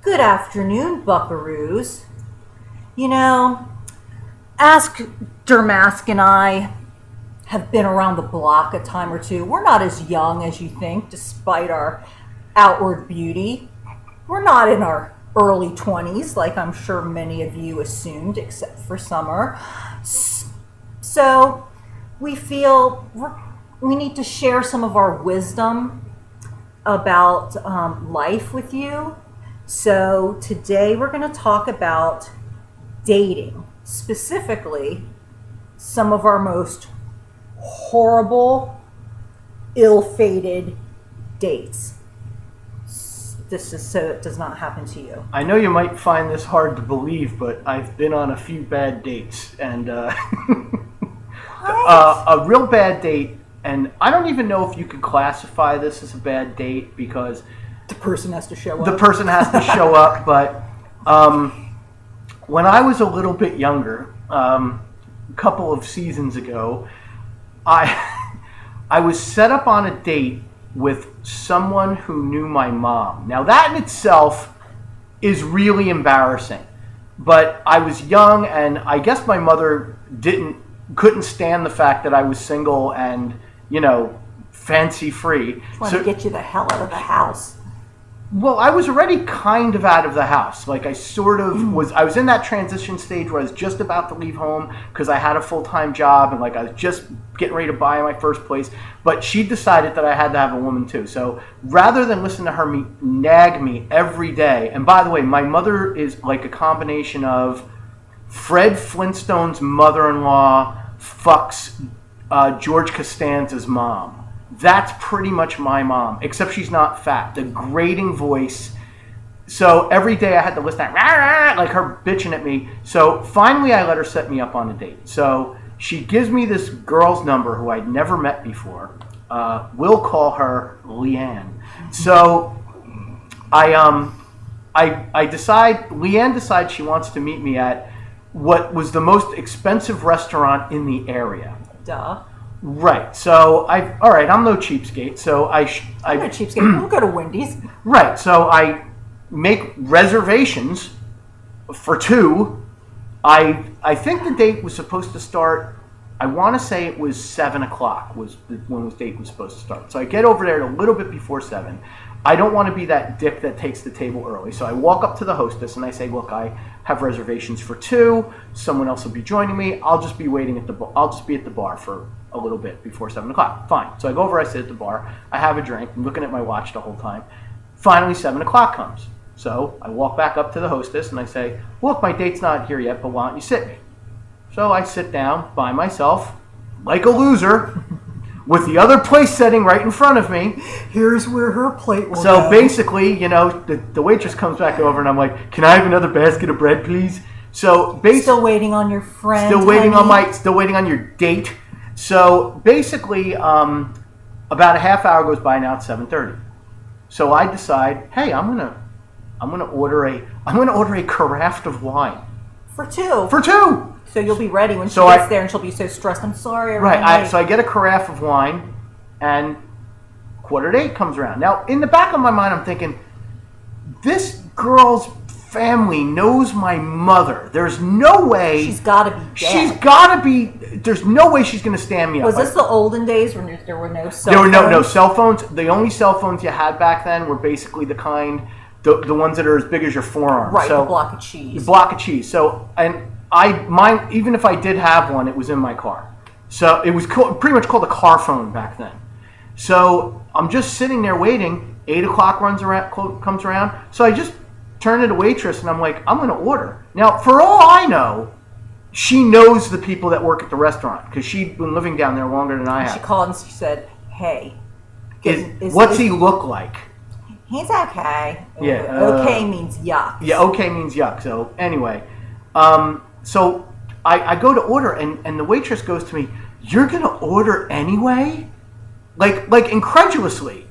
Good afternoon, buckaroos. You know, Ask Dermask and I have been around the block a time or two. We're not as young as you think, despite our outward beauty. We're not in our early 20s, like I'm sure many of you assumed, except for Summer. So we feel we need to share some of our wisdom about life with you. So today we're going to talk about dating, specifically some of our most horrible, ill-fated dates. This is so it does not happen to you. I know you might find this hard to believe, but I've been on a few bad dates, and a real bad date, and I don't even know if you could classify this as a bad date because the person has to show up. The person has to show up, but when I was a little bit younger, a couple of seasons ago, I was set up on a date with someone who knew my mom. Now that in itself is really embarrassing, but I was young, and I guess my mother couldn't stand the fact that I was single and, fancy free. Wanted to get you the hell out of the house. Well, I was already kind of out of the house. Like I was in that transition stage where I was just about to leave home because I had a full-time job and I was just getting ready to buy my first place. But she decided that I had to have a woman too. So rather than listen to her nag me every day, and by the way, my mother is like a combination of Fred Flintstone's mother-in-law fucks George Costanza's mom. That's pretty much my mom, except she's not fat. The grating voice. So every day I had to listen to like her bitching at me. So finally I let her set me up on a date. So she gives me this girl's number who I'd never met before. We'll call her Leanne. So Leanne decides she wants to meet me at what was the most expensive restaurant in the area. Duh. Right. So I'm no cheapskate. So I'm no cheapskate. We'll go to Wendy's. Right. So I make reservations for two. I think the date was supposed to start. I want to say it was 7:00 was when the date was supposed to start. So I get over there a little bit before 7. I don't want to be that dick that takes the table early. So I walk up to the hostess and I say, "Look, I have reservations for 2. Someone else will be joining me. I'll just be waiting at the bar. I'll just be at the bar for a little bit before 7:00. Fine." So I go over, I sit at the bar, I have a drink, I'm looking at my watch the whole time. Finally 7:00 comes. So I walk back up to the hostess and I say, "Look, my date's not here yet, but why don't you sit me?" So I sit down by myself, like a loser, with the other place setting right in front of me. Here's where her plate will So go. basically, the waitress comes back over and I'm like, "Can I have another basket of bread, please?" So basically, still waiting on your friend. Still waiting on your date. So basically, about a half hour goes by. Now it's 7:30. So I decide, hey, I'm gonna order a carafe of wine For two. So you'll be ready when she gets there, and she'll be so stressed. I'm sorry. Right. So I get a carafe of wine, and 7:45 comes around. Now in the back of my mind, I'm thinking, this girl's family knows my mother. There's no way she's got to be dead. There's no way she's going to stand me up. Was this the olden days when there were no cell phones? There were no cell phones. The only cell phones you had back then were basically the ones that are as big as your forearm. Right, so, the block of cheese. The block of cheese. So, and even if I did have one, it was in my car. So it was pretty much called a car phone back then. So I'm just sitting there waiting. 8:00 comes around. So I just turn to the waitress and I'm like, I'm going to order. Now, for all I know, she knows the people that work at the restaurant because she'd been living down there longer than I have. She called and she said, "Hey, what's he look like?" He's okay. Yeah. Okay means yuck. Yeah, okay means yuck. So anyway, so I go to order and the waitress goes to me, "You're going to order anyway?" Like incredulously.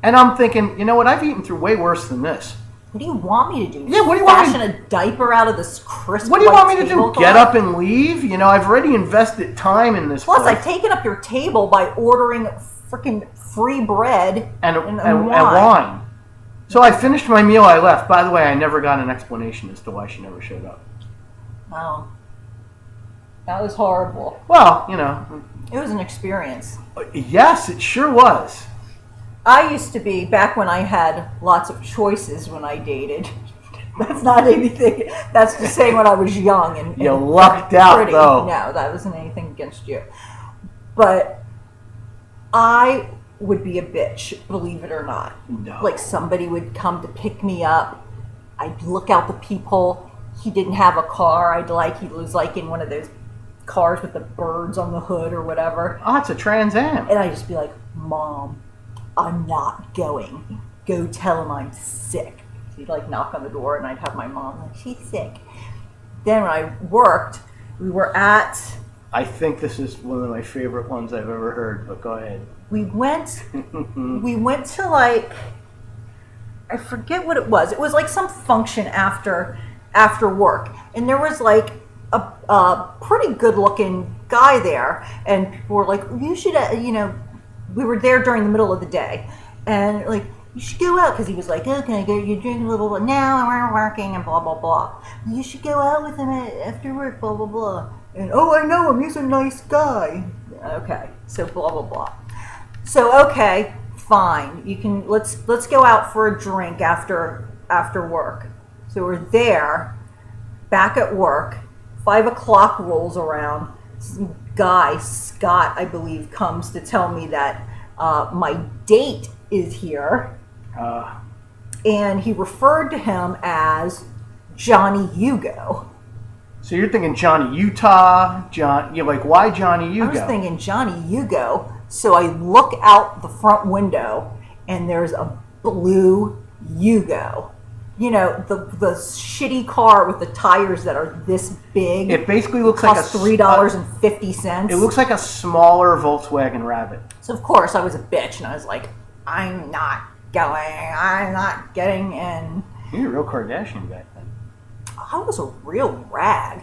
And I'm thinking, you know what? I've eaten through way worse than this. What do you want me to do? Yeah, what do you want me to fashion a diaper out of this crisp What do you want me to do? tablecloth? Get up and leave? I've already invested time in this Plus, place. I've taken up your table by ordering freaking free bread and wine. So I finished my meal, I left. By the way, I never got an explanation as to why she never showed up. Oh, that was horrible. Well, you know. It was an experience. Yes, it sure was. I used to be, back when I had lots of choices when I dated. That's not anything. That's just saying when I was young and You lucked out, pretty. though. No, that wasn't anything against you. But I would be a bitch, believe it or not. No. Like somebody would come to pick me up. I'd look out the peephole. He didn't have a car. He was like in one of those cars with the birds on the hood or whatever. Oh, it's a Trans Am. And I'd just be like, Mom, I'm not going. Go tell him I'm sick. He'd like knock on the door and I'd have my mom like, she's sick. Then when I worked, we were at... I think this is one of my favorite ones I've ever heard, but go ahead. We went to like, I forget what it was. It was like some function after work. And there was like a pretty good looking guy there. And people were like, you should, we were there during the middle of the day. And like, you should go out, because he was like, oh, can I go, you drink a little bit, now we're working, and blah, blah, blah. You should go out with him after work, blah, blah, blah. And, oh, I know him, he's a nice guy. Okay, so blah, blah, blah. So, okay, fine. You can, let's go out for a drink after work. So we're there, back at work, 5 o'clock rolls around, some guy, Scott, I believe, comes to tell me that my date is here. And he referred to him as Johnny Hugo. So you're thinking Johnny Utah, you're like, why Johnny Hugo? I was thinking Johnny Hugo. So I look out the front window and there's a blue Hugo. You know, the shitty car with the tires that are this big. It basically looks like $3.50. It looks like a smaller Volkswagen Rabbit. So of course I was a bitch and I was like, I'm not going. I'm not getting in. You were a real Kardashian back then. I was a real rag.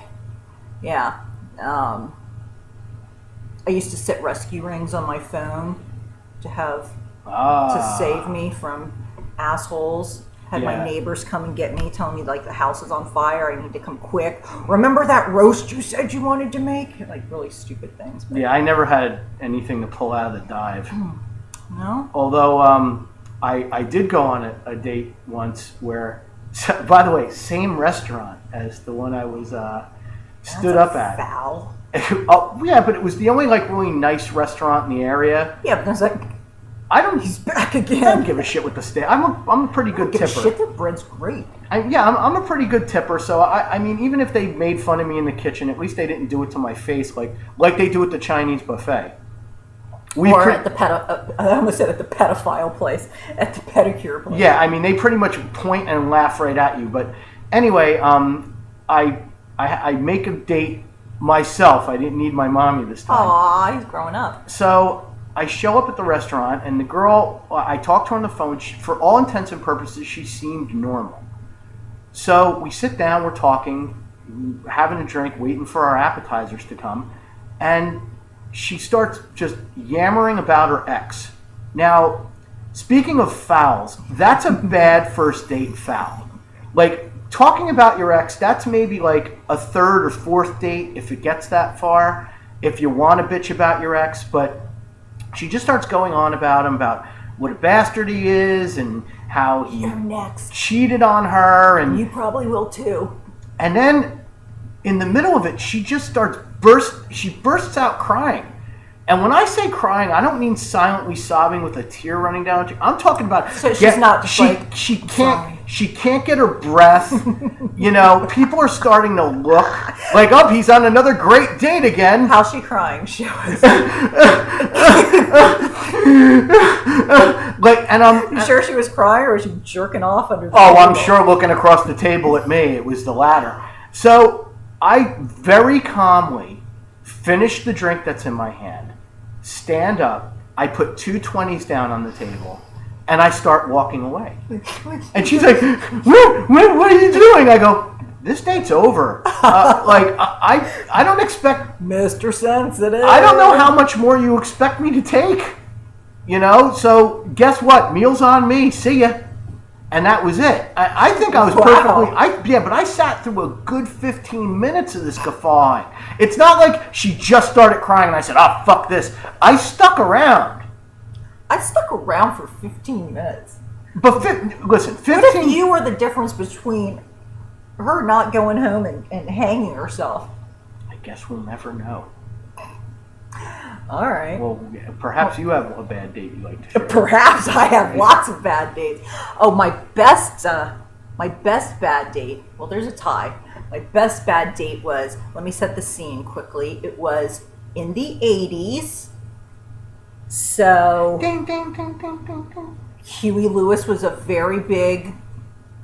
Yeah. I used to set rescue rings on my phone to save me from assholes. Had my neighbors come and get me, telling me like the house is on fire. I need to come quick. Remember that roast you said you wanted to make? Like really stupid things. But yeah, I never had anything to pull out of the dive. no. Although I did go on a date once where, by the way, same restaurant as the one I was stood up at. Foul. Oh, yeah, but it was the only like really nice restaurant in the area. Yeah, but there's like, he's back again. I don't give a shit with the steak. I'm a pretty good tipper. Shit, the bread's great. I'm a pretty good tipper. So I mean, even if they made fun of me in the kitchen, at least they didn't do it to my face like they do at the Chinese buffet. At the I almost said at the pedophile place, at the pedicure place. Yeah, I mean, they pretty much point and laugh right at you. But anyway, I make a date myself. I didn't need my mommy this time. Aw, he's growing up. So I show up at the restaurant, and the girl, I talked to her on the phone. For all intents and purposes, she seemed normal. So we sit down, we're talking, having a drink, waiting for our appetizers to come, and she starts just yammering about her ex. Now, speaking of fouls, that's a bad first date foul. Like, talking about your ex, that's maybe like a third or fourth date if it gets that far, if you want to bitch about your ex. But she just starts going on about him, about what a bastard he is and how he cheated on her. And you probably will too. And then in the middle of it, she just bursts out crying. And when I say crying, I don't mean silently sobbing with a tear running down. I'm talking about so she's not just she can't get her breath. You know, people are starting to look like, oh, he's on another great date again. How's she crying? Show us. You sure she was crying, or was she jerking off under the table? I'm sure looking across the table at me. It was the latter. So I very calmly finish the drink that's in my hand, stand up, I put 2 20s down on the table, and I start walking away. And she's like, what are you doing? I go, this date's over. I don't expect... Mr. Sensitive. I don't know how much more you expect me to take. You know, so guess what? Meal's on me. See ya. And that was it. I think I was perfectly. But I sat through a good 15 minutes of this guffawing. It's not like she just started crying and I said, "Oh, fuck this." I stuck around. I stuck around for 15 minutes. But listen, 15. What if you were the difference between her not going home and hanging herself? I guess we'll never know. All right. Well, perhaps you have a bad date you like to share. Perhaps I have lots of bad dates. Oh, my best bad date. Well, there's a tie. My best bad date was. Let me set the scene quickly. It was in the 80s. So. Ding, ding, ding, ding, ding, ding. Huey Lewis was a very big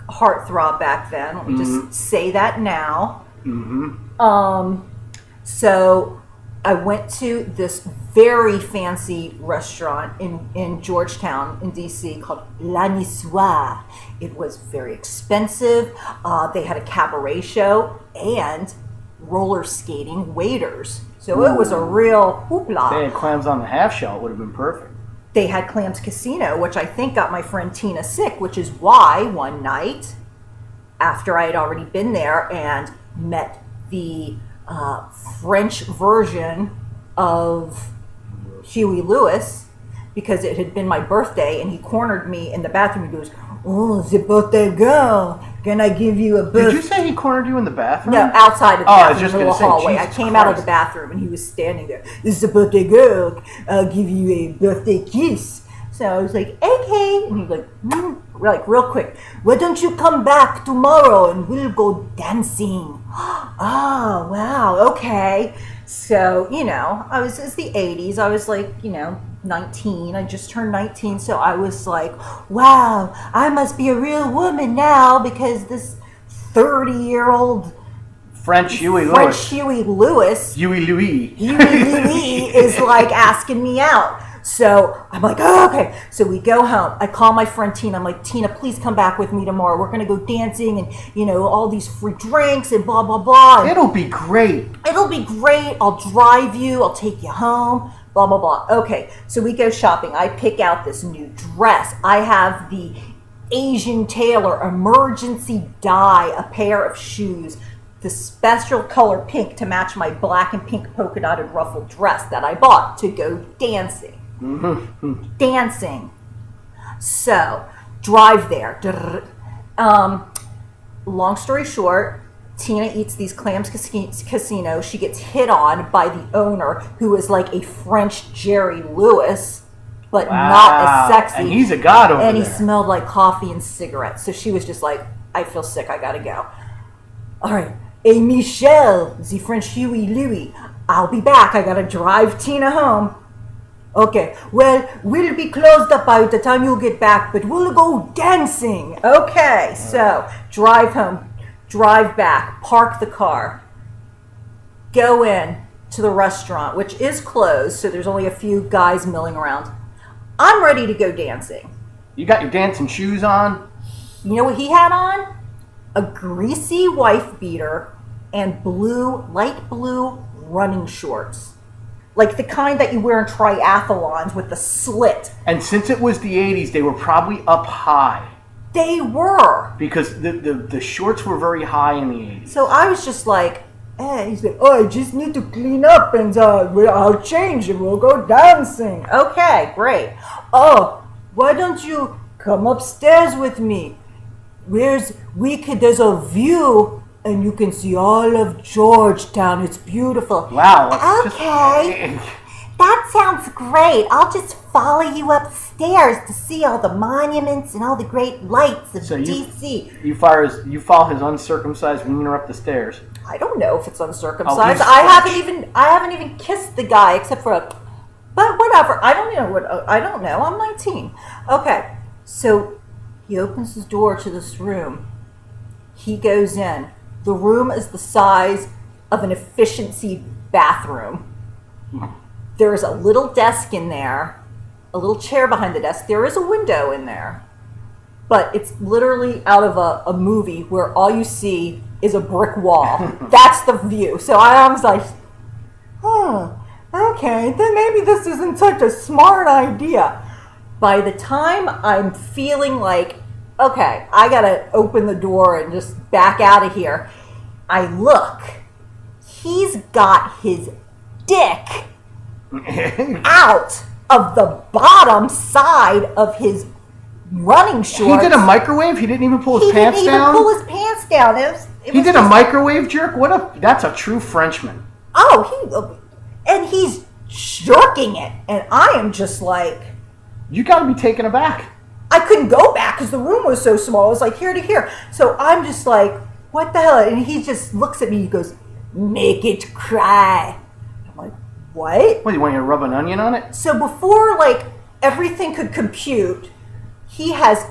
heartthrob back then. Let me just say that now. So I went to this very fancy restaurant in Georgetown in DC called La Niçoise. It was very expensive. They had a cabaret show and roller skating waiters. So it was a real hoopla. They had clams on the half shell. It would have been perfect. They had Clams Casino, which I think got my friend Tina sick, which is why one night, after I had already been there and met the French version of Huey Lewis, because it had been my birthday, and he cornered me in the bathroom. He goes, "Oh, the birthday girl, can I give you a birthday?" Did you say he cornered you in the bathroom? No, outside of the bathroom, I was just in the going little to say, hallway. Jesus I came Christ. out of the bathroom, and he was standing there. "This is the birthday girl. I'll give you a birthday kiss." So I was like, "Okay," and he was like real quick. "Why don't you come back tomorrow and we'll go dancing?" Oh, wow, okay. So, it's the 80s. I was like, 19. I just turned 19. So I was like, wow, I must be a real woman now because this 30-year-old French Huey Lewis Huey Louis is like asking me out. So I'm like, oh, okay. So we go home. I call my friend Tina. I'm like, "Tina, please come back with me tomorrow. We're going to go dancing and, all these free drinks and blah, blah, blah." It'll be great. "It'll be great. I'll drive you. I'll take you home. Blah, blah, blah." Okay. So we go shopping. I pick out this new dress. I have the Asian tailor emergency dye a pair of shoes, the special color pink to match my black and pink polka dotted ruffled dress that I bought to go dancing. Dancing. So, drive there. Long story short, Tina eats these Clams Casino. She gets hit on by the owner, who is like a French Jerry Lewis, but not as sexy. And he's a god over there. And he smelled like coffee and cigarettes. So she was just like, "I feel sick. I gotta go." All right. "Hey, Michelle, the French Huey Louis. I'll be back. I gotta drive Tina home." "Okay, well, we'll be closed up by the time you get back, but we'll go dancing." Okay, so drive home, drive back, park the car, go in to the restaurant, which is closed, so there's only a few guys milling around. I'm ready to go dancing. You got your dancing shoes on? You know what he had on? A greasy wife beater and light blue running shorts. Like the kind that you wear in triathlons with the slit. And since it was the 80s, they were probably up high. They were. Because the shorts were very high in the 80s. So I was just like, he's like, "Oh, I just need to clean up and I'll change and we'll go dancing." Okay, great. "Oh, why don't you come upstairs with me? There's a view and you can see all of Georgetown. It's beautiful." Wow. Okay. That sounds great. I'll just follow you upstairs to see all the monuments and all the great lights of DC. You follow his uncircumcised wiener up the stairs. I don't know if it's uncircumcised. I haven't even kissed the guy except for but whatever. I don't know. I'm 19. Okay. So he opens his door to this room. He goes in. The room is the size of an efficiency bathroom. There's a little desk in there, a little chair behind the desk. There is a window in there. But it's literally out of a movie where all you see is a brick wall. That's the view. So I was like, okay, then maybe this isn't such a smart idea. By the time I'm feeling like okay, I gotta open the door and just back out of here. I look. He's got his dick out of the bottom side of his running shorts. He did a microwave? He didn't even pull his He pants didn't down? even pull his pants down. He did a microwave jerk? That's a true Frenchman. And he's jerking it. And I am just like... You gotta be taken aback. I couldn't go back because the room was so small. It was like here to here. So I'm just like, what the hell? And he just looks at me. He goes, make it cry. I'm like, what? What, you want you to rub an onion on it? So before like everything could compute, he has,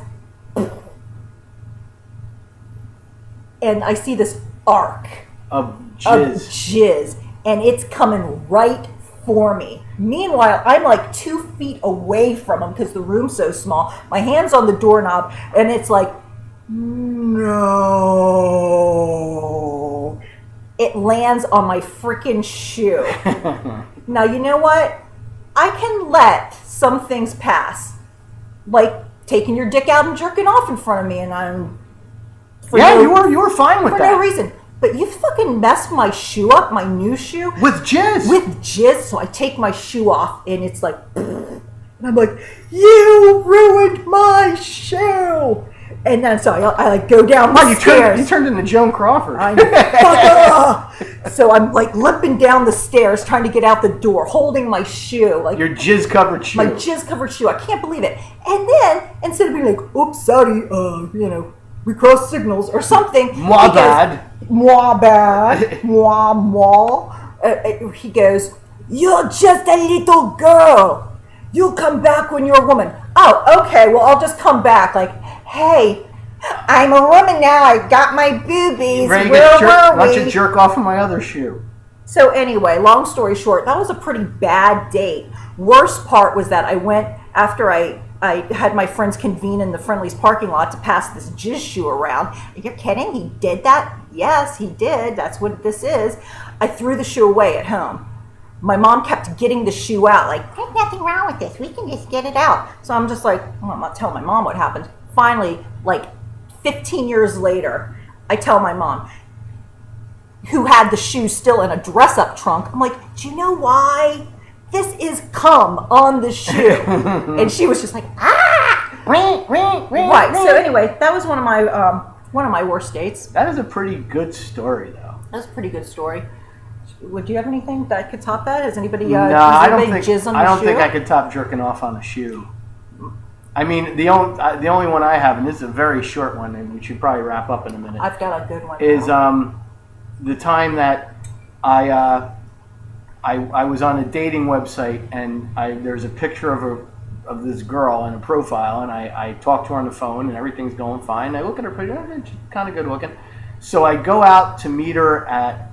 and I see this arc Of jizz. And it's coming right for me. Meanwhile, I'm like 2 feet away from him because the room's so small. My hand's on the doorknob, and it's like, no. It lands on my freaking shoe. Now, you know what? I can let some things pass. Like taking your dick out and jerking off in front of me, and you were fine with for that. no reason. But you fucking messed my shoe up, my new shoe. With jizz. So I take my shoe off, and it's like, and I'm like, you ruined my shoe. And then so I like go down the stairs. You turned into Joan Crawford. So I'm like limping down the stairs, trying to get out the door, holding my shoe, like your jizz-covered shoe. My jizz-covered shoe. I can't believe it. And then instead of being like, "Oops, sorry, we crossed signals" or something, Moi bad. He goes, "You're just a little girl. You'll come back when you're a woman." Oh, okay. Well, I'll just come back. Like, hey, I'm a woman now. I got my boobies. Where were we? Why don't you jerk off of my other shoe? So anyway, long story short, that was a pretty bad date. Worst part was that I went after I had my friends convene in the Friendly's parking lot to pass this jizz shoe around. You're kidding? He did that? Yes, he did. That's what this is. I threw the shoe away at home. My mom kept getting the shoe out, like, there's nothing wrong with this. We can just get it out. So I'm just like, well, I'm not telling my mom what happened. Finally, like 15 years later, I tell my mom, who had the shoe still in a dress-up trunk, I'm like, do you know why? This is cum on the shoe. And she was just like, ah! Right. So anyway, that was one of my worst dates. That is a pretty good story, though. That's a pretty good story. Would you have anything that could top that? Has anybody jizz on the shoe? I don't think I could top jerking off on a shoe. I mean, the only one I have, and this is a very short one, and we should probably wrap up in a minute. I've got a good one. Is the time that I was on a dating website, and there's a picture of this girl in a profile, and I talked to her on the phone, and everything's going fine. I look at her, she's kind of good looking. So I go out to meet her at,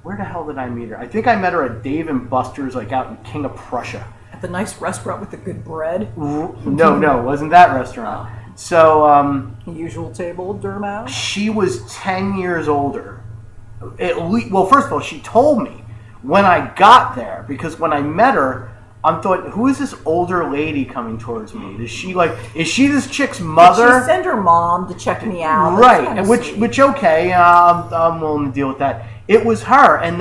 where the hell did I meet her? I think I met her at Dave & Buster's, like out in King of Prussia. At the nice restaurant with the good bread? No, it wasn't that restaurant. So, usual table, Dermo? She was 10 years older. Well, first of all, she told me when I got there, because when I met her, I thought, who is this older lady coming towards me? Is she this chick's mother? Did she send her mom to check me out? Right, which okay, I'm willing to deal with that. It was her, and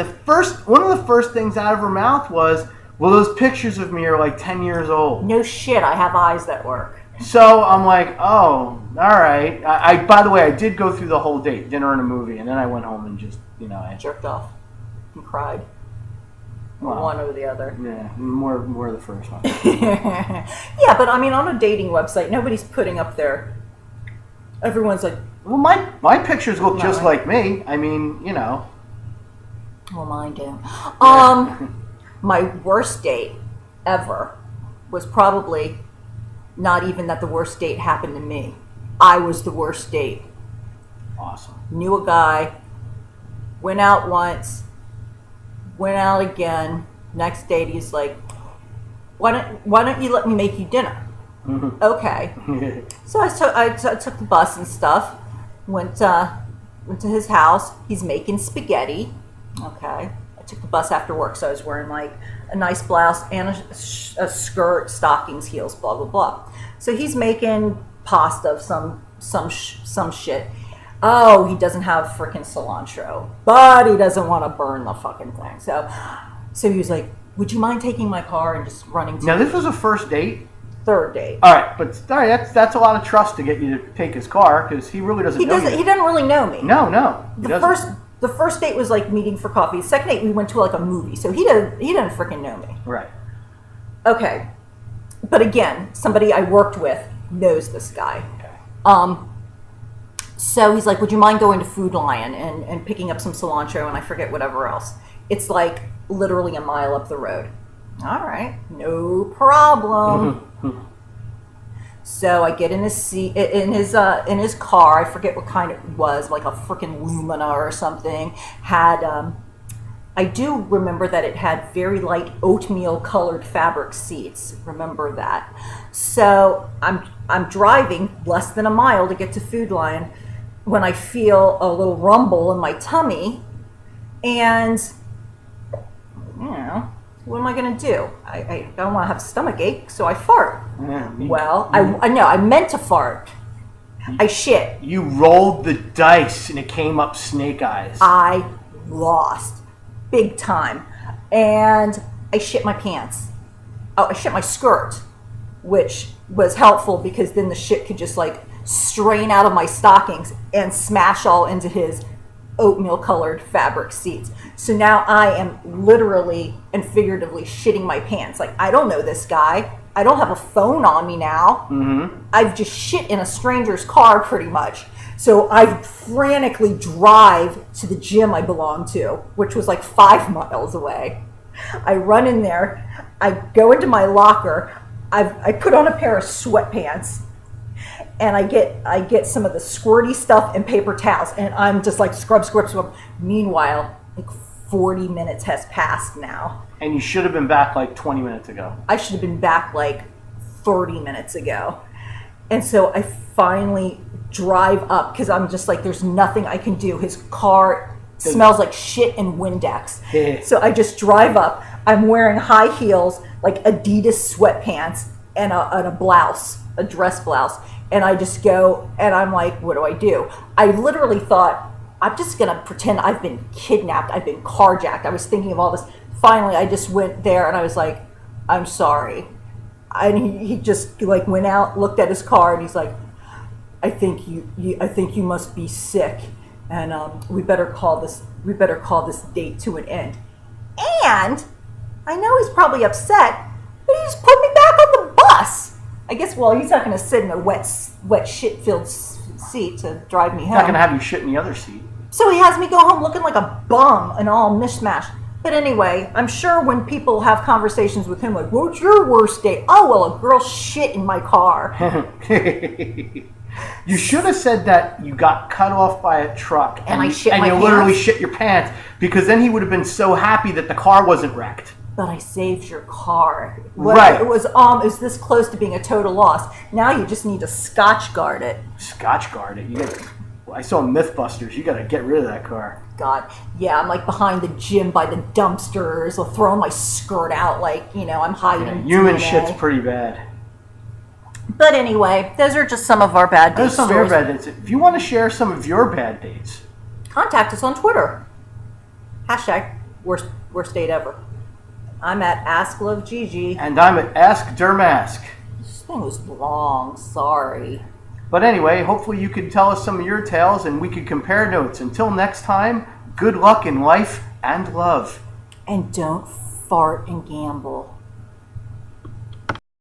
one of the first things out of her mouth was, well, those pictures of me are like 10 years old. No shit, I have eyes that work. So I'm like, oh, all right. By the way, I did go through the whole date, dinner and a movie, and then I went home and just, I jerked off and cried. Well, one or the other. Yeah, more the first one. Yeah, but I mean, on a dating website, nobody's putting up everyone's like, well, my pictures look just like me. I mean, Well, mine do. My worst date ever was probably not even that the worst date happened to me. I was the worst date. Awesome. Knew a guy, went out once, went out again. Next date, he's like, why don't you let me make you dinner? Mm-hmm. Okay. So I took the bus and stuff, went to his house. He's making spaghetti. Okay. I took the bus after work, so I was wearing like a nice blouse and a skirt, stockings, heels, blah, blah, blah. So he's making pasta of some some shit. Oh, he doesn't have freaking cilantro, but he doesn't want to burn the fucking thing. So he was like, "Would you mind taking my car and just running to?" Now this was a first date. Third date. All right, but that's a lot of trust to get you to take his car because he really doesn't. He doesn't really know me. No. The first date was like meeting for coffee. The second date we went to like a movie, so he didn't freaking know me. Right. Okay, but again, somebody I worked with knows this guy. Okay. So he's like, "Would you mind going to Food Lion and picking up some cilantro and I forget whatever else?" It's like literally a mile up the road. All right, no problem. So I get in his seat, in his car. I forget what kind it was, like a freaking Lumina or something. I do remember that it had very light oatmeal colored fabric seats. Remember that. So I'm driving less than a mile to get to Food Lion when I feel a little rumble in my tummy, and what am I going to do? I don't want to have a stomach ache, so I fart. Yeah, I know, I meant to fart. I shit. You rolled the dice and it came up snake eyes. I lost. Big time. And I shit my pants. Oh, I shit my skirt, which was helpful because then the shit could just like strain out of my stockings and smash all into his oatmeal colored fabric seats. So now I am literally and figuratively shitting my pants. Like, I don't know this guy. I don't have a phone on me now. Mm-hmm. I've just shit in a stranger's car pretty much. So I frantically drive to the gym I belong to, which was like 5 miles away. I run in there. I go into my locker. I put on a pair of sweatpants. And I get some of the squirty stuff and paper towels, and I'm just like scrub. Meanwhile, like 40 minutes has passed now. And you should have been back like 20 minutes ago. I should have been back like 30 minutes ago. And so I finally drive up because I'm just like, there's nothing I can do. His car smells like shit and Windex. So I just drive up. I'm wearing high heels, like Adidas sweatpants, and a blouse, a dress blouse. And I just go, and I'm like, what do? I literally thought, I'm just going to pretend I've been kidnapped. I've been carjacked. I was thinking of all this. Finally, I just went there, and I was like, I'm sorry. And he just like went out, looked at his car, and he's like, I think you must be sick, and we better call this date to an end. And I know he's probably upset, but he just put me back on the bus. I guess, well, he's not going to sit in a wet shit-filled seat to drive me home. He's not going to have you shit in the other seat. So he has me go home looking like a bum and all mishmash. But anyway, I'm sure when people have conversations with him, like, what's your worst date? Oh, well, a girl shit in my car. You should have said that you got cut off by a truck and I shit my and you pants? literally shit your pants, because then he would have been so happy that the car wasn't wrecked. But I saved your car. Right. It was this close to being a total loss. Now you just need to Scotch guard it. Scotch guard it? I saw Mythbusters. You got to get rid of that car. God. Yeah, I'm like behind the gym by the dumpsters, or throwing my skirt out like, I'm hiding. Yeah, human DNA. shit's pretty bad. But anyway, those are just some of our bad dates. Those are some of your bad dates. If you want to share some of your bad dates, contact us on Twitter. # worst date ever. I'm at AskLoveGigi. and I'm at Ask Dermask. This thing was long. Sorry. But anyway, hopefully you can tell us some of your tales and we can compare notes. Until next time, good luck in life and love. And don't fart and gamble.